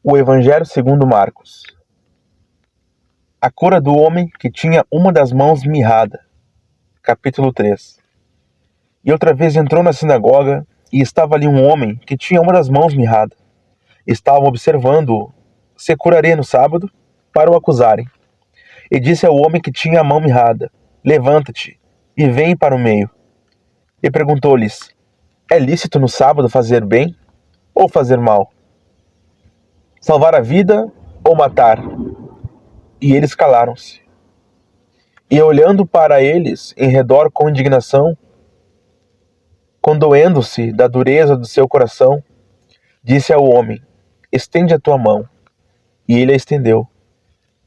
O Evangelho segundo Marcos. A cura do homem que tinha uma das mãos mirrada. Capítulo 3. E outra vez entrou na sinagoga, e estava ali um homem que tinha uma das mãos mirrada. Estavam observando-o, se curaria no sábado, para o acusarem. E disse ao homem que tinha a mão mirrada: Levanta-te, e vem para o meio. E perguntou-lhes: É lícito no sábado fazer bem, ou fazer mal? Salvar a vida, ou matar? E eles calaram-se. E olhando para eles em redor com indignação, condoendo-se da dureza do seu coração, disse ao homem: Estende a tua mão. E ele a estendeu.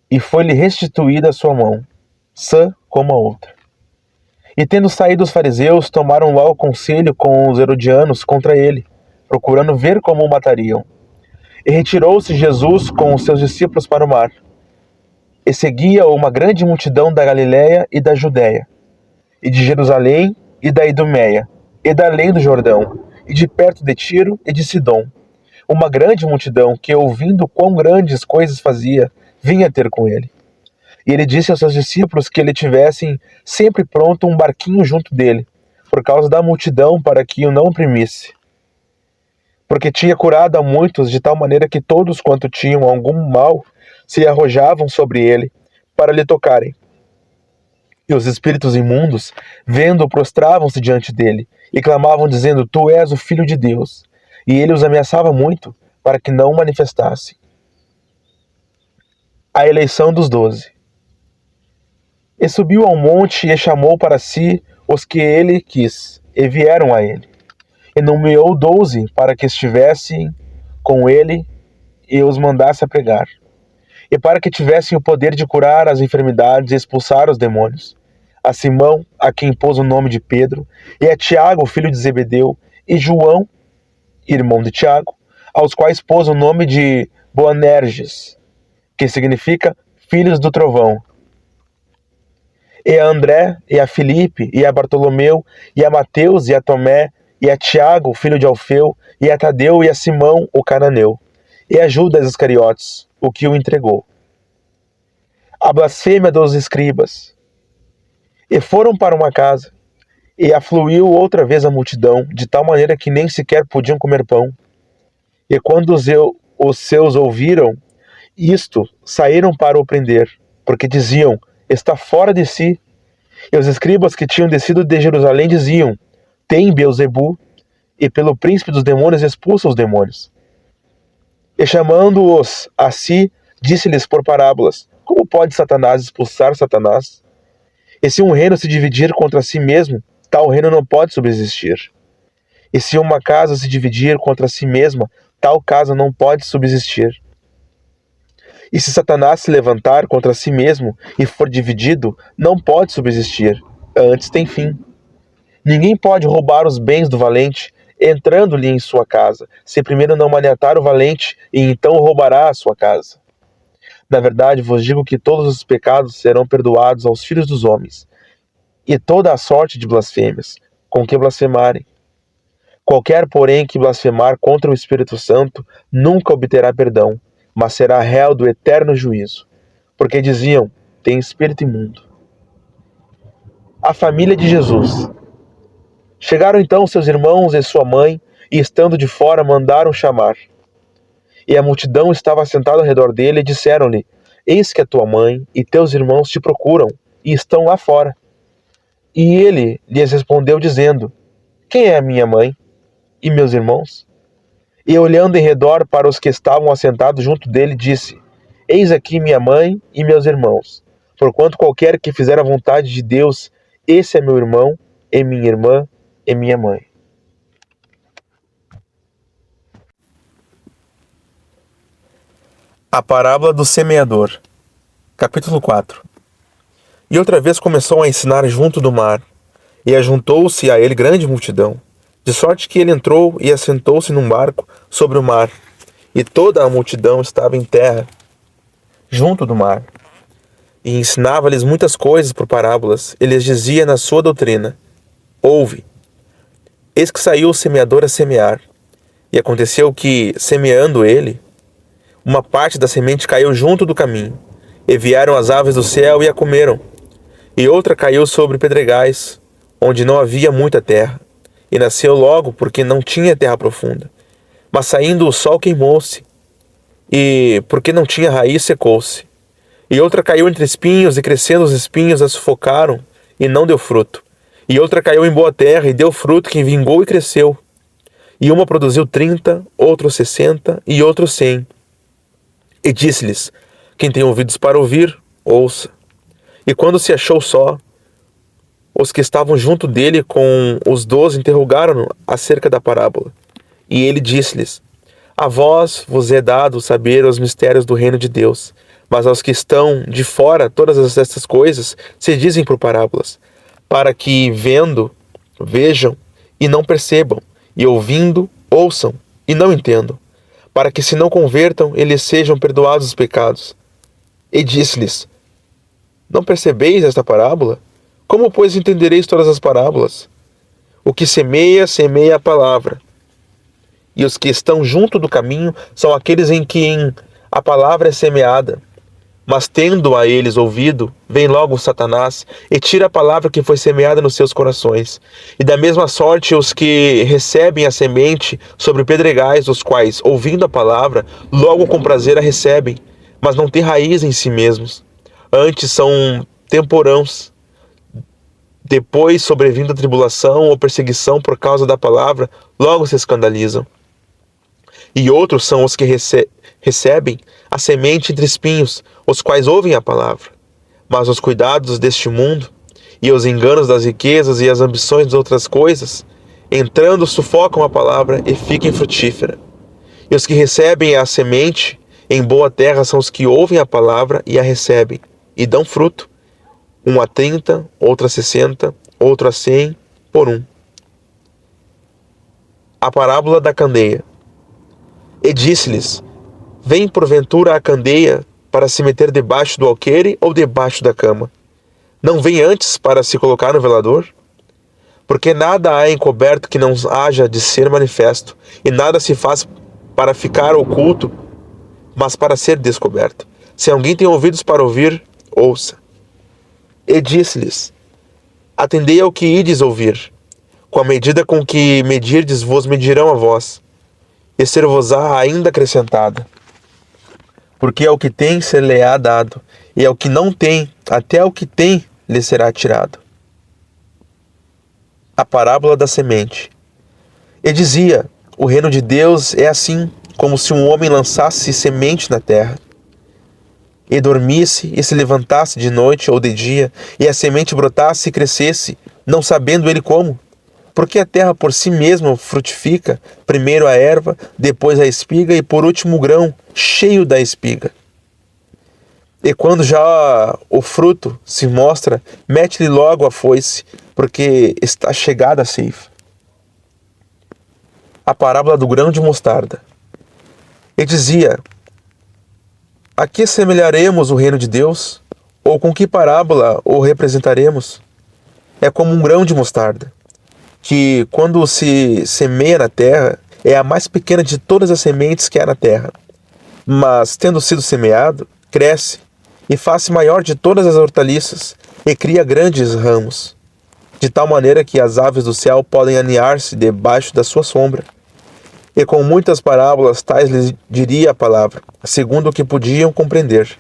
E foi-lhe restituída a sua mão, sã como a outra. E tendo saído os fariseus, tomaram logo conselho com os herodianos contra ele, procurando ver como o matariam. E retirou-se Jesus com os seus discípulos para o mar. E seguia-o uma grande multidão da Galiléia e da Judéia, e de Jerusalém e da Idumeia, e da além do Jordão, e de perto de Tiro e de Sidom. Uma grande multidão que, ouvindo quão grandes coisas fazia, vinha ter com ele. E ele disse aos seus discípulos que lhe tivessem sempre pronto um barquinho junto dele, por causa da multidão, para que o não oprimisse. Porque tinha curado a muitos de tal maneira que todos quanto tinham algum mal se arrojavam sobre ele para lhe tocarem. E os espíritos imundos, vendo-o, prostravam-se diante dele e clamavam, dizendo: Tu és o Filho de Deus. E ele os ameaçava muito, para que não o manifestassem. A eleição dos 12. E subiu ao monte e chamou para si os que ele quis, e vieram a ele. E nomeou 12 para que estivessem com ele e os mandasse a pregar. E para que tivessem o poder de curar as enfermidades e expulsar os demônios. A Simão, a quem pôs o nome de Pedro, e a Tiago, filho de Zebedeu, e João, irmão de Tiago, aos quais pôs o nome de Boanerges, que significa filhos do trovão. E a André, e a Filipe, e a Bartolomeu, e a Mateus, e a Tomé, e a Tiago, filho de Alfeu, e a Tadeu, e a Simão, o cananeu, e a Judas Iscariotes, o que o entregou. A blasfêmia dos escribas. E foram para uma casa, e afluiu outra vez a multidão, de tal maneira que nem sequer podiam comer pão. E quando os seus ouviram isto, saíram para o prender, porque diziam: Está fora de si. E os escribas que tinham descido de Jerusalém diziam: Tem Beelzebu, e pelo príncipe dos demônios expulsa os demônios. E chamando-os a si, disse-lhes por parábolas: Como pode Satanás expulsar Satanás? E se um reino se dividir contra si mesmo, tal reino não pode subsistir. E se uma casa se dividir contra si mesma, tal casa não pode subsistir. E se Satanás se levantar contra si mesmo e for dividido, não pode subsistir, antes tem fim. Ninguém pode roubar os bens do valente, entrando-lhe em sua casa, se primeiro não maniatar o valente, e então roubará a sua casa. Na verdade, vos digo que todos os pecados serão perdoados aos filhos dos homens, e toda a sorte de blasfêmias, com que blasfemarem. Qualquer, porém, que blasfemar contra o Espírito Santo, nunca obterá perdão, mas será réu do eterno juízo. Porque diziam: Tem espírito imundo. A família de Jesus. Chegaram então seus irmãos e sua mãe, e estando de fora mandaram chamar. E a multidão estava assentada ao redor dele, e disseram-lhe: Eis que a tua mãe e teus irmãos te procuram, e estão lá fora. E ele lhes respondeu, dizendo: Quem é a minha mãe e meus irmãos? E olhando em redor para os que estavam assentados junto dele, disse: Eis aqui minha mãe e meus irmãos. Porquanto qualquer que fizer a vontade de Deus, esse é meu irmão, e minha irmã, e minha mãe. A parábola do semeador. Capítulo 4. E outra vez começou a ensinar junto do mar, e ajuntou-se a ele grande multidão, de sorte que ele entrou e assentou-se num barco sobre o mar, e toda a multidão estava em terra, junto do mar. E ensinava-lhes muitas coisas por parábolas, e lhes dizia na sua doutrina: Ouve, eis que saiu o semeador a semear. E aconteceu que, semeando ele, Uma parte da semente caiu junto do caminho, e vieram as aves do céu e a comeram. E outra caiu sobre pedregais, onde não havia muita terra, e nasceu logo porque não tinha terra profunda. Mas saindo o sol queimou-se, e porque não tinha raiz secou-se. E outra caiu entre espinhos, e crescendo os espinhos a sufocaram, e não deu fruto. E outra caiu em boa terra, e deu fruto que vingou e cresceu. E uma produziu 30, outro 60, e outro 100. E disse-lhes: quem tem ouvidos para ouvir, ouça. E quando se achou só, os que estavam junto dele com os 12 interrogaram-no acerca da parábola. E ele disse-lhes: a vós vos é dado saber os mistérios do reino de Deus, mas aos que estão de fora todas estas coisas se dizem por parábolas, para que vendo, vejam e não percebam, e ouvindo, ouçam e não entendam, para que se não convertam e lhes sejam perdoados os pecados. E disse-lhes: não percebeis esta parábola? Como, pois, entendereis todas as parábolas? O que semeia, semeia a palavra. E os que estão junto do caminho são aqueles em quem a palavra é semeada. Mas tendo a eles ouvido, vem logo Satanás e tira a palavra que foi semeada nos seus corações. E da mesma sorte os que recebem a semente sobre pedregais, os quais, ouvindo a palavra, logo com prazer a recebem, mas não têm raiz em si mesmos. Antes são temporãos. Depois, sobrevindo a tribulação ou perseguição por causa da palavra, logo se escandalizam. E outros são os que recebem a semente entre espinhos, os quais ouvem a palavra. Mas os cuidados deste mundo, e os enganos das riquezas e as ambições de outras coisas, entrando, sufocam a palavra e fica infrutífera. E os que recebem a semente em boa terra são os que ouvem a palavra e a recebem, e dão fruto, um a 30, outro a 60, outro a 100, por um. A parábola da candeia. E disse-lhes: vem porventura a candeia para se meter debaixo do alqueire ou debaixo da cama? Não vem antes para se colocar no velador? Porque nada há encoberto que não haja de ser manifesto, e nada se faz para ficar oculto, mas para ser descoberto. Se alguém tem ouvidos para ouvir, ouça. E disse-lhes: atendei ao que ides ouvir. Com a medida com que medirdes, vos medirão a vós, e ser-vos-á ainda acrescentada. Porque ao que tem ser-lhe-á dado, e ao que não tem, até ao que tem lhe será tirado. A parábola da semente. E dizia: o reino de Deus é assim, como se um homem lançasse semente na terra, e dormisse e se levantasse de noite ou de dia, e a semente brotasse e crescesse, não sabendo ele como. Porque a terra por si mesma frutifica, primeiro a erva, depois a espiga e por último o grão, cheio da espiga. E quando já o fruto se mostra, mete-lhe logo a foice, porque está chegada a ceifa. A parábola do grão de mostarda. E dizia: a que semelharemos o reino de Deus? Ou com que parábola o representaremos? É como um grão de mostarda, que, quando se semeia na terra, é a mais pequena de todas as sementes que há na terra. Mas, tendo sido semeado, cresce, e faz-se maior de todas as hortaliças, e cria grandes ramos, de tal maneira que as aves do céu podem aninhar-se debaixo da sua sombra. E com muitas parábolas tais lhes diria a palavra, segundo o que podiam compreender.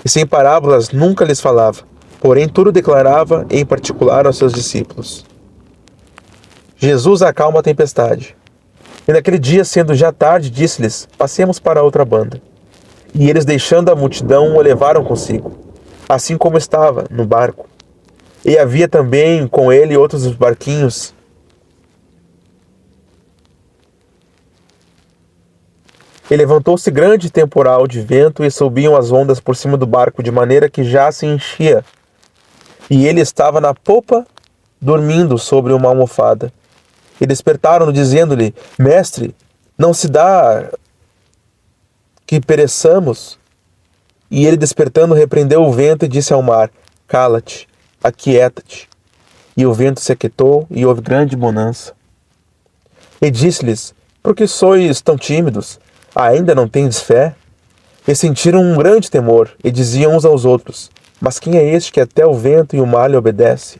E sem parábolas nunca lhes falava, porém tudo declarava em particular aos seus discípulos. Jesus acalma a tempestade. E naquele dia, sendo já tarde, disse-lhes: passemos para a outra banda. E eles, deixando a multidão, o levaram consigo, assim como estava, no barco. E havia também com ele outros barquinhos. E levantou-se grande temporal de vento, e subiam as ondas por cima do barco, de maneira que já se enchia. E ele estava na popa, dormindo sobre uma almofada. E despertaram-no, dizendo-lhe: mestre, não se dá que pereçamos? E ele, despertando, repreendeu o vento e disse ao mar: cala-te, aquieta-te. E o vento se aquietou, e houve grande bonança. E disse-lhes: por que sois tão tímidos? Ainda não tendes fé? E sentiram um grande temor, e diziam uns aos outros: Mas quem é este que até o vento e o mar lhe obedece?